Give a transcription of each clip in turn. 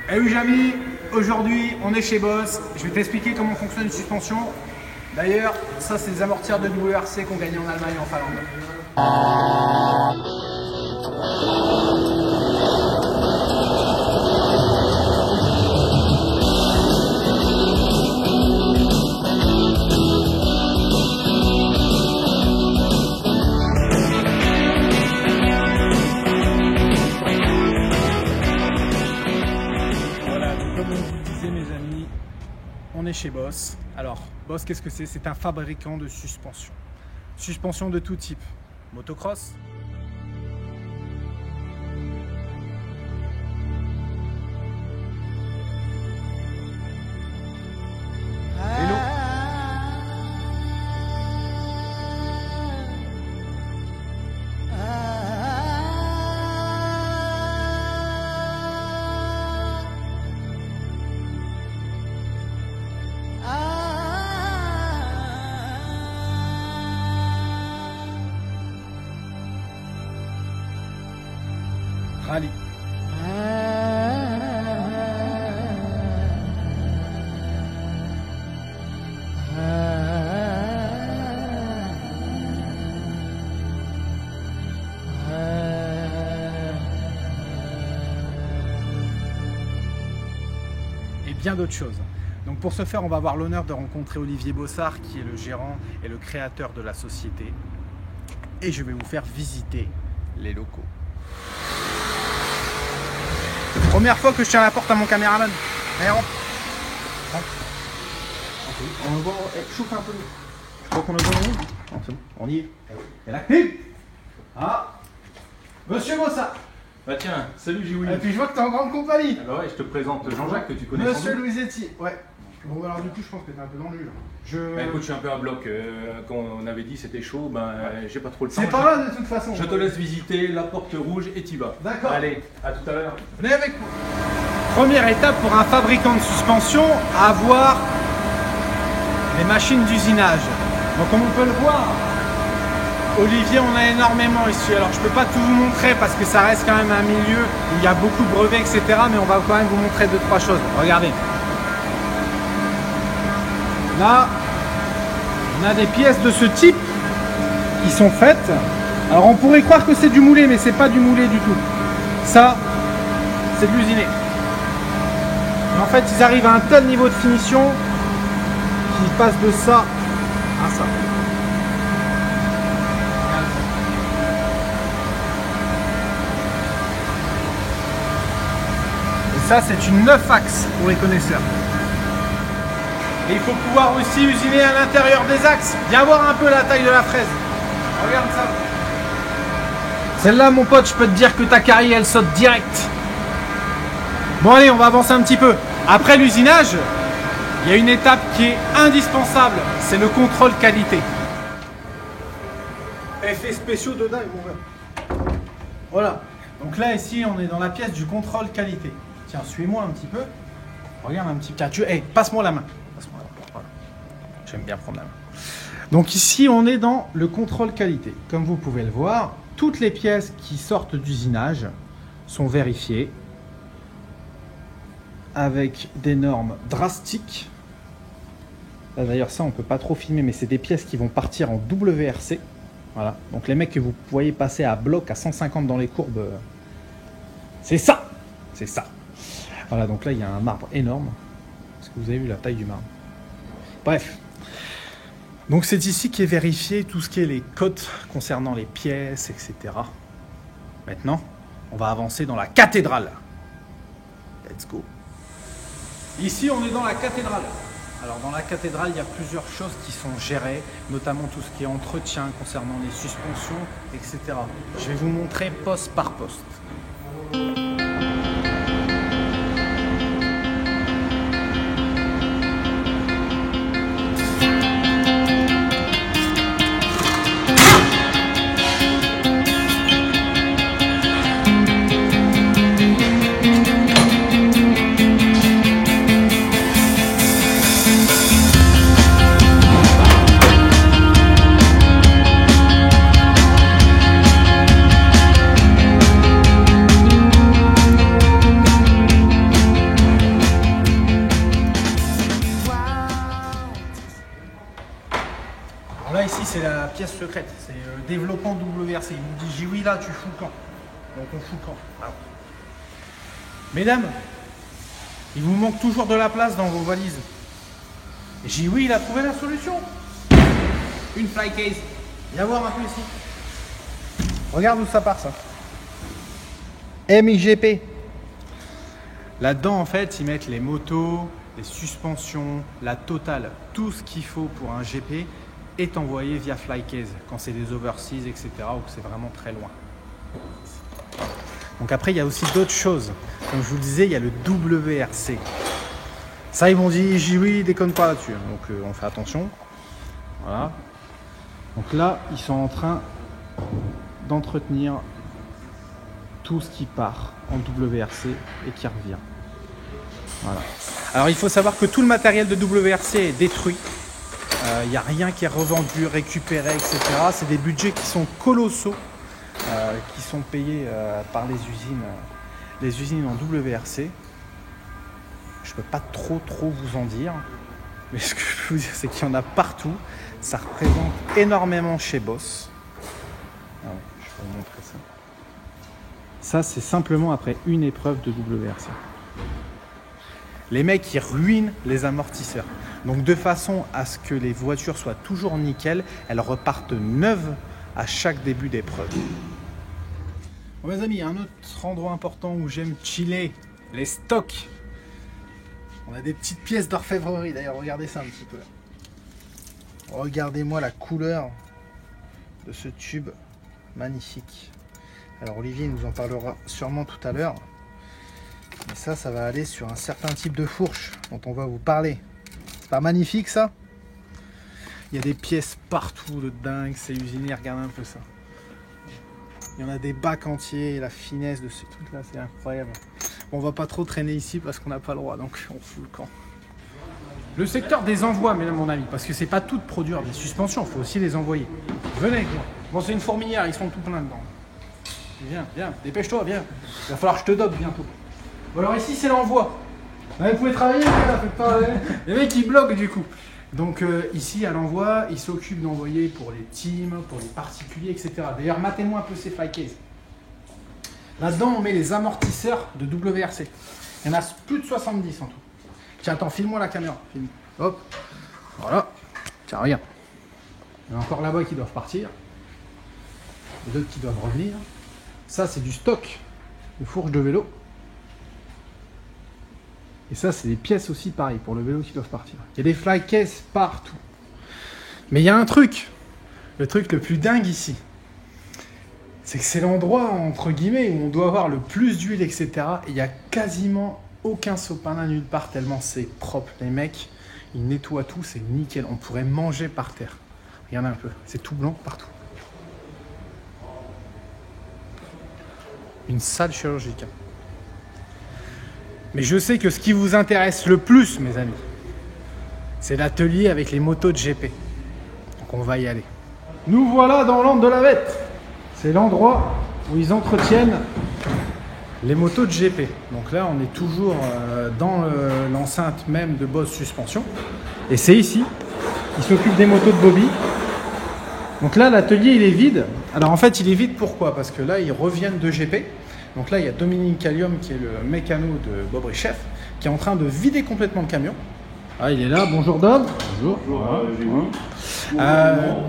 Eh oui Jamy, aujourd'hui on est chez Boss, je vais t'expliquer comment fonctionne une suspension. D'ailleurs, ça c'est des amortisseurs de WRC qu'on gagnait en Allemagne et en Finlande. On est chez Boss. Alors, Boss, qu'est-ce que c'est? C'est un fabricant de suspension. Suspension de tout type. Motocross, vélo, rallye. Et bien d'autres choses. Donc pour ce faire, on va avoir l'honneur de rencontrer Olivier Bossard, qui est le gérant et le créateur de la société. Et je vais vous faire visiter les locaux. Première fois que je tiens la porte à mon caméraman. Allez, rentre. On va voir, chauffe un peu. Je crois qu'on a besoin de nous. On y est. Et la clé. Ah, Monsieur Bossard. Bah tiens, salut Gilles. Et puis je vois que tu es en grande compagnie. Alors ouais, je te présente Jean-Jacques que tu connais. Monsieur Louisetti, ouais. Bon alors du coup je pense que t'es un peu dans le jus là. Bah écoute, je suis un peu à bloc. Quand on avait dit c'était chaud, ben j'ai pas trop le temps. C'est pas mal de toute façon. Je te laisse visiter la porte rouge et t'y vas. D'accord. Allez, à tout à l'heure. Venez avec moi. Première étape pour un fabricant de suspension, avoir les machines d'usinage. Donc comme on peut le voir, Olivier on a énormément ici. Alors je peux pas tout vous montrer parce que ça reste quand même un milieu où il y a beaucoup de brevets, etc. Mais on va quand même vous montrer 2-3 choses. Regardez. Là, on a des pièces de ce type qui sont faites. Alors on pourrait croire que c'est du moulé, mais c'est pas du moulé du tout. Ça, c'est de l'usiné. Et en fait, ils arrivent à un tel niveau de finition qu'ils passent de ça à ça. Et ça, c'est une 9 axes pour les connaisseurs. Et il faut pouvoir aussi usiner à l'intérieur des axes. Viens voir un peu la taille de la fraise. Regarde ça. Celle-là, mon pote, je peux te dire que ta carrière, elle saute direct. Bon, allez, on va avancer un petit peu. Après l'usinage, il y a une étape qui est indispensable. C'est le contrôle qualité. Effets spéciaux de dingue, mon gars. Voilà. Donc là, ici, on est dans la pièce du contrôle qualité. Tiens, suis-moi un petit peu. Regarde un petit peu. Tiens, hey, passe-moi la main. Voilà. J'aime bien prendre la main. Donc ici, on est dans le contrôle qualité. Comme vous pouvez le voir, toutes les pièces qui sortent d'usinage sont vérifiées avec des normes drastiques. Là, d'ailleurs, ça, on ne peut pas trop filmer, mais c'est des pièces qui vont partir en WRC. Voilà. Donc les mecs que vous voyez passer à bloc à 150 dans les courbes, c'est ça. C'est ça. Voilà, donc là, il y a un marbre énorme. Est-ce que vous avez vu la taille du marbre? Bref. Donc c'est ici qu'est vérifié tout ce qui est les cotes concernant les pièces, etc. Maintenant, on va avancer dans la cathédrale. Let's go. Ici, on est dans la cathédrale. Alors dans la cathédrale, il y a plusieurs choses qui sont gérées, notamment tout ce qui est entretien concernant les suspensions, etc. Je vais vous montrer poste par poste. pièce secrète. C'est le développement WRC. Il nous dit, j'ai oui là, tu fous le camp. Donc on fout le camp. Voilà. Mesdames, il vous manque toujours de la place dans vos valises. J'ai oui, il a trouvé la solution. Une fly case. Viens voir un peu ici. Regarde où ça part ça. MIGP. Là-dedans, en fait, ils mettent les motos, les suspensions, la totale. Tout ce qu'il faut pour un GP est envoyé via Flycase quand c'est des overseas, etc. ou que c'est vraiment très loin. Donc après, il y a aussi d'autres choses. Comme je vous le disais, il y a le WRC. Ça, ils m'ont dit, oui, déconne pas là-dessus. Donc on fait attention. Voilà. Donc là, ils sont en train d'entretenir tout ce qui part en WRC et qui revient. Voilà. Alors il faut savoir que tout le matériel de WRC est détruit. Il n'y a rien qui est revendu, récupéré, etc. C'est des budgets qui sont colossaux, qui sont payés par les usines en WRC. Je ne peux pas trop vous en dire. Mais ce que je peux vous dire, c'est qu'il y en a partout. Ça représente énormément chez Boss. Ah ouais, je vais vous montrer ça. Ça, c'est simplement après une épreuve de WRC. Les mecs, ils ruinent les amortisseurs. Donc, de façon à ce que les voitures soient toujours nickel, elles repartent neuves à chaque début d'épreuve. Bon, mes amis, un autre endroit important où j'aime chiller, les stocks. On a des petites pièces d'orfèvrerie. D'ailleurs, regardez ça un petit peu. Regardez-moi la couleur de ce tube magnifique. Alors Olivier nous en parlera sûrement tout à l'heure. Mais ça va aller sur un certain type de fourche dont on va vous parler. C'est pas magnifique ça? Il y a des pièces partout de dingue, c'est usiné, regardez un peu ça. Il y en a des bacs entiers, la finesse de ce truc là, c'est incroyable. Bon, on va pas trop traîner ici parce qu'on n'a pas le droit, donc on fout le camp. Le secteur des envois, mon ami, parce que c'est pas tout de produire des suspensions, il faut aussi les envoyer. Venez avec moi. Bon, c'est une fourmilière, ils sont tout pleins dedans. Viens, dépêche-toi, viens. Il va falloir que je te dope bientôt. Bon, alors ici, c'est l'envoi. Vous pouvez travailler, là, faites pas... Les mecs, ils bloquent du coup. Donc ici, à l'envoi, ils s'occupent d'envoyer pour les teams, pour les particuliers, etc. D'ailleurs, matez-moi un peu ces flycases. Là-dedans, on met les amortisseurs de WRC. Il y en a plus de 70 en tout. Tiens, attends, file-moi la caméra. Filme. Hop. Voilà. Tiens, regarde. Il y en a encore là-bas qui doivent partir. Et d'autres qui doivent revenir. Ça, c'est du stock de fourche de vélo. Et ça, c'est des pièces aussi pareil pour le vélo qui doivent partir. Il y a des flycases partout. Mais il y a un truc. Le truc le plus dingue ici. C'est que c'est l'endroit, entre guillemets, où on doit avoir le plus d'huile, etc. Et il n'y a quasiment aucun sopalin nulle part, tellement c'est propre. Les mecs, ils nettoient tout, c'est nickel. On pourrait manger par terre. Regardez un peu, c'est tout blanc partout. Une salle chirurgicale. Mais je sais que ce qui vous intéresse le plus, mes amis, c'est l'atelier avec les motos de GP. Donc on va y aller. Nous voilà dans l'Anse de la Vette. C'est l'endroit où ils entretiennent les motos de GP. Donc là, on est toujours dans l'enceinte même de Boss Suspension. Et c'est ici. Ils s'occupent des motos de Bobby. Donc là, l'atelier, il est vide. Alors en fait, il est vide pourquoi? Parce que là, ils reviennent de GP. Donc là, il y a Dominique Callium, qui est le mécano de Bob Richef, qui est en train de vider complètement le camion. Ah, il est là. Bonjour Dom. Bonjour.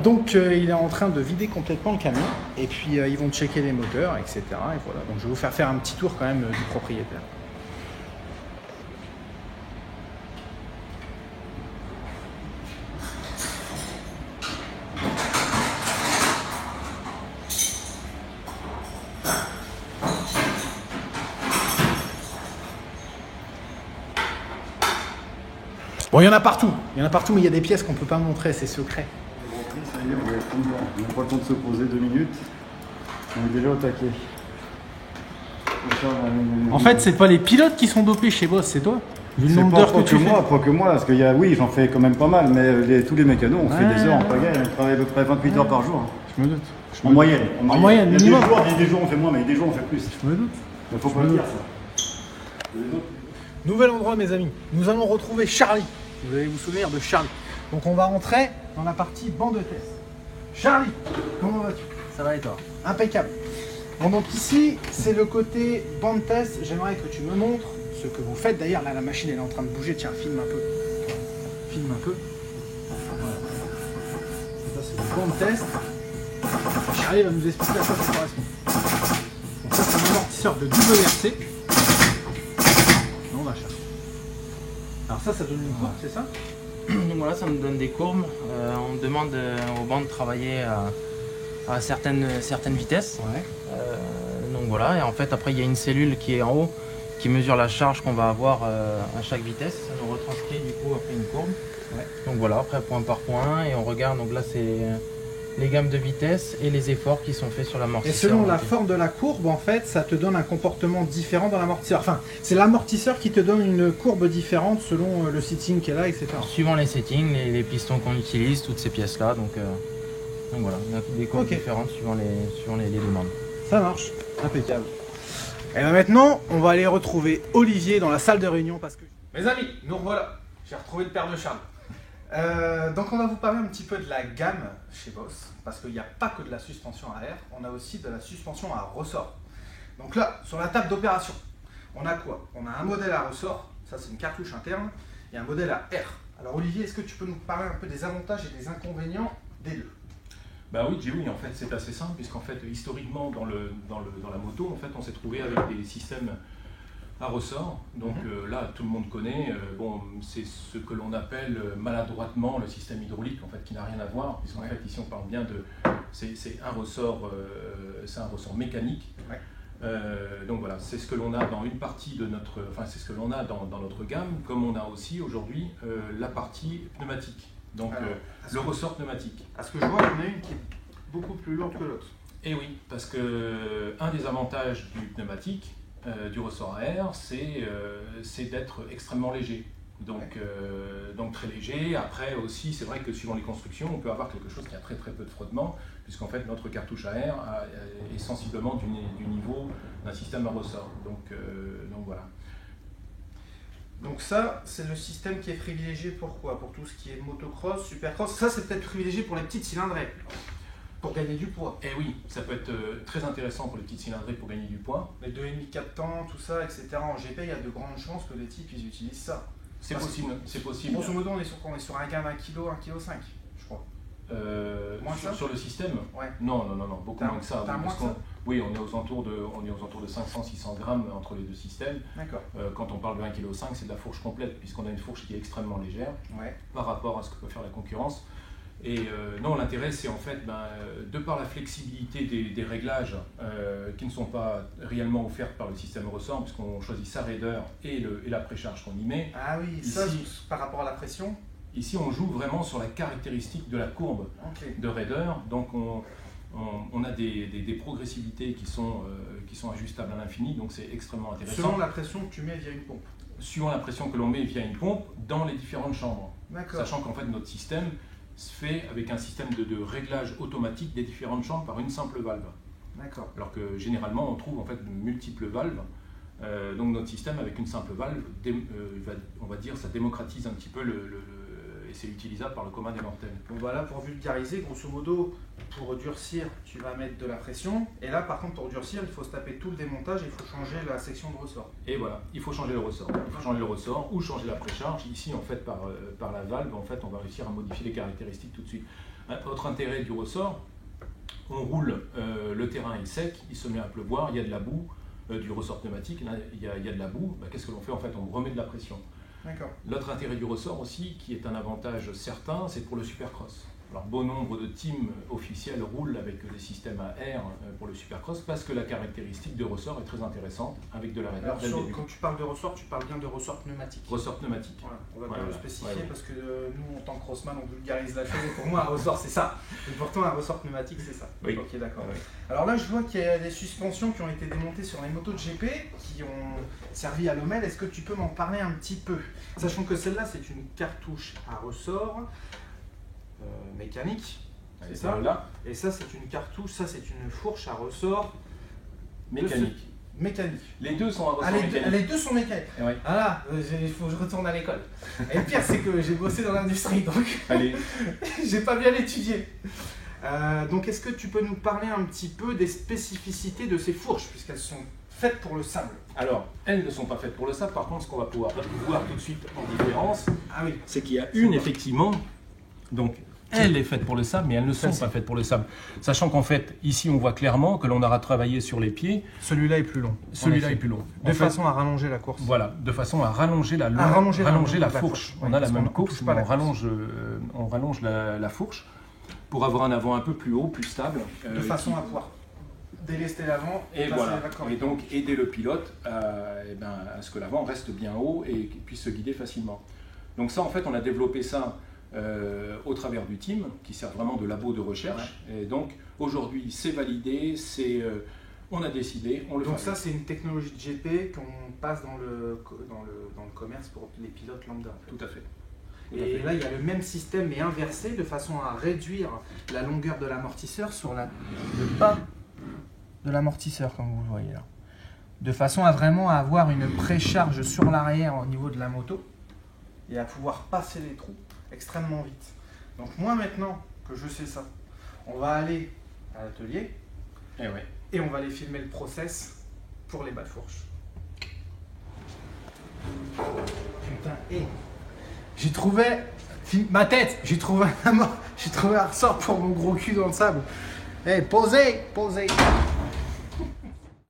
Donc il est en train de vider complètement le camion. Et puis ils vont checker les moteurs, etc. Et voilà. Donc je vais vous faire un petit tour quand même du propriétaire. Bon, il y en a partout, mais il y a des pièces qu'on ne peut pas montrer, c'est secret. Ça y est, on n'a pas le temps de se poser 2 minutes. On est déjà au taquet. En fait, c'est pas les pilotes qui sont dopés chez Boss, c'est toi? Vu le nombre d'heures que tu fais. Pas que moi, parce que oui, j'en fais quand même pas mal, mais tous les mécanos, on fait des heures en pagaille, on travaille à peu près 28 heures par jour. Je me doute. En moyenne. En moyenne, minimum. Il y a des jours on fait moins, mais il y a des jours on fait plus. Je me doute. Il faut pas le dire ça. Nouvel endroit, mes amis. Nous allons retrouver Charlie. Vous allez vous souvenir de Charlie. Donc on va rentrer dans la partie banc de test. Charlie, comment vas-tu? Ça va et toi? Impeccable. Bon, donc ici, c'est le côté bande test. J'aimerais que tu me montres ce que vous faites. D'ailleurs, là, la machine, elle est en train de bouger. Tiens, filme un peu. Filme un peu. Voilà. Ça, c'est le bande test. Charlie va nous expliquer à quoi ça correspond. Donc ça, c'est un amortisseur de WRC. Non, on va chercher. Alors ça donne une courbe, c'est ça? Donc voilà, ça me donne des courbes. On demande aux bandes de travailler à certaines vitesses. Ouais. Donc voilà, et en fait après il y a une cellule qui est en haut qui mesure la charge qu'on va avoir à chaque vitesse. Ça nous retranscrit du coup après une courbe. Ouais. Donc voilà, après point par point, et on regarde, donc là c'est les gammes de vitesse et les efforts qui sont faits sur l'amortisseur. Et selon la forme de la courbe, en fait, ça te donne un comportement différent dans l'amortisseur. Enfin, c'est l'amortisseur qui te donne une courbe différente selon le setting qui est là, etc. Suivant les settings, les pistons qu'on utilise, toutes ces pièces-là. Donc voilà, il y a des courbes différentes suivant les demandes. Ça marche, impeccable. Et bien maintenant, on va aller retrouver Olivier dans la salle de réunion parce que... Mes amis, nous revoilà. J'ai retrouvé le père de Charles. Donc on va vous parler un petit peu de la gamme chez Boss, parce qu'il n'y a pas que de la suspension à air, on a aussi de la suspension à ressort. Donc là, sur la table d'opération, on a quoi? On a un modèle à ressort, ça c'est une cartouche interne, et un modèle à air. Alors Olivier, est-ce que tu peux nous parler un peu des avantages et des inconvénients des deux? Bah oui, Jimmy, en fait c'est assez simple, puisqu'en fait historiquement dans la moto, en fait on s'est trouvé avec des systèmes à ressort. Donc là tout le monde connaît, bon, c'est ce que l'on appelle maladroitement le système hydraulique, en fait, qui n'a rien à voir, puisqu'en fait ici on parle bien de, c'est un ressort mécanique. Ouais. Donc voilà, c'est ce que l'on a dans une partie de notre, enfin c'est ce que l'on a dans notre gamme, comme on a aussi aujourd'hui la partie pneumatique. Donc alors, le ressort pneumatique. À ce que je vois, il y en a une qui est beaucoup plus lourde que l'autre. Et oui, parce que un des avantages du pneumatique, du ressort à air, c'est d'être extrêmement léger. Donc très léger. Après aussi, c'est vrai que suivant les constructions, on peut avoir quelque chose qui a très peu de frottement, puisqu'en fait notre cartouche à air est sensiblement du niveau d'un système à ressort. Donc voilà. Donc ça, c'est le système qui est privilégié pour quoi? Pour tout ce qui est motocross, supercross. Ça, c'est peut-être privilégié pour les petites cylindrées, pour gagner du poids. Et oui, ça peut être très intéressant pour les petites cylindrées pour gagner du poids. Les 2,5 4 temps, tout ça, etc. En GP, il y a de grandes chances que les types ils utilisent ça. C'est possible, c'est possible. Grosso modo, on est sur un gain d'1 kg, 1,5 kg, je crois. Moins sur le système? Ouais. Non, beaucoup moins que ça. Oui, on est aux alentours de 500-600 grammes entre les deux systèmes. D'accord. Quand on parle de 1,5 kg, c'est de la fourche complète, puisqu'on a une fourche qui est extrêmement légère par rapport à ce que peut faire la concurrence. Et non, l'intérêt, c'est en fait, de par la flexibilité des réglages qui ne sont pas réellement offertes par le système ressort, puisqu'on choisit sa raideur et la précharge qu'on y met. Ah oui, ici, ça, par rapport à la pression? Ici, on joue vraiment sur la caractéristique de la courbe de raideur. Donc, on a des progressivités qui sont ajustables à l'infini, donc c'est extrêmement intéressant. Selon la pression que tu mets via une pompe? Suivant la pression que l'on met via une pompe dans les différentes chambres. D'accord. Sachant qu'en fait, notre système se fait avec un système de réglage automatique des différentes chambres par une simple valve. D'accord. Alors que généralement, on trouve en fait de multiples valves. Donc notre système avec une simple valve, on va dire, ça démocratise un petit peu et c'est utilisable par le commun des mortels. Donc voilà, pour vulgariser, grosso modo, pour durcir, tu vas mettre de la pression. Et là, par contre, pour durcir, il faut se taper tout le démontage et il faut changer la section de ressort. Et voilà, il faut changer le ressort. Il faut changer le ressort ou changer la précharge. Ici, en fait, par la valve, en fait, on va réussir à modifier les caractéristiques tout de suite. Autre intérêt du ressort, on roule, le terrain est sec, il se met à pleuvoir, il y a de la boue, du ressort pneumatique, là, il y a de la boue. Qu'est-ce que l'on fait? En fait, on remet de la pression. L'autre intérêt du ressort aussi, qui est un avantage certain, c'est pour le supercross. Alors, bon nombre de teams officiels roulent avec des systèmes à air pour le supercross parce que la caractéristique de ressort est très intéressante avec de la raideur. Quand tu parles de ressort, tu parles bien de ressort pneumatique. Ressort pneumatique. Voilà, on va bien le spécifier parce que nous, en tant que crossman, on vulgarise la chose. Et pour moi, un ressort, c'est ça. Et pourtant, un ressort pneumatique, c'est ça. Oui. Ok, d'accord. Oui. Alors là, je vois qu'il y a des suspensions qui ont été démontées sur les motos de GP qui ont servi à l'OMEL. Est-ce que tu peux m'en parler un petit peu? Sachant que celle-là, c'est une cartouche à ressort. Mécanique, c'est ça là. Et ça c'est une cartouche, ça c'est une fourche à ressort mécanique. Mécanique. Les deux sont à ressort mécanique. Les deux sont mécaniques. Ouais. Ah là, il faut que je retourne à l'école. Et le pire c'est que j'ai bossé dans l'industrie donc allez. j'ai pas bien étudié. Donc est-ce que tu peux nous parler un petit peu des spécificités de ces fourches, puisqu'elles sont faites pour le sable? Alors, elles ne sont pas faites pour le sable. Par contre, ce qu'on va pouvoir voir tout de suite en différence, Ah oui. c'est qu'il y a une, effectivement, donc elle est faite pour le sable, mais elles ne sont pas faites pour le sable. Sachant qu'en fait, ici, on voit clairement que l'on aura travaillé sur les pieds. Celui-là est plus long. Celui-là est plus long. De façon à rallonger la course. Voilà, de façon à rallonger la, rallonger la fourche. Ouais, On a la parce même qu'on course, touche pas mais la on rallonge la fourche pour avoir un avant un peu plus haut, plus stable. De façon à pouvoir délester l'avant Et passer voilà, la corde. et donc aider le pilote à ce que l'avant reste bien haut et qu'il puisse se guider facilement. Donc ça, en fait, on a développé ça au travers du team, qui sert vraiment de labo de recherche. Ouais. Et donc, aujourd'hui, c'est validé, on a décidé, on le fait. Donc ça, c'est une technologie de GP qu'on passe dans le commerce pour les pilotes lambda. Tout à fait. Et là, il y a le même système, mais inversé, de façon à réduire la longueur de l'amortisseur sur le bas de l'amortisseur, comme vous le voyez là. De façon à vraiment avoir une précharge sur l'arrière au niveau de la moto et à pouvoir passer les trous extrêmement vite. Donc moi, maintenant que je sais ça, on va aller à l'atelier et on va aller filmer le process pour les bas de fourche. Putain, j'ai trouvé ma tête, j'ai trouvé un ressort pour mon gros cul dans le sable. Posez.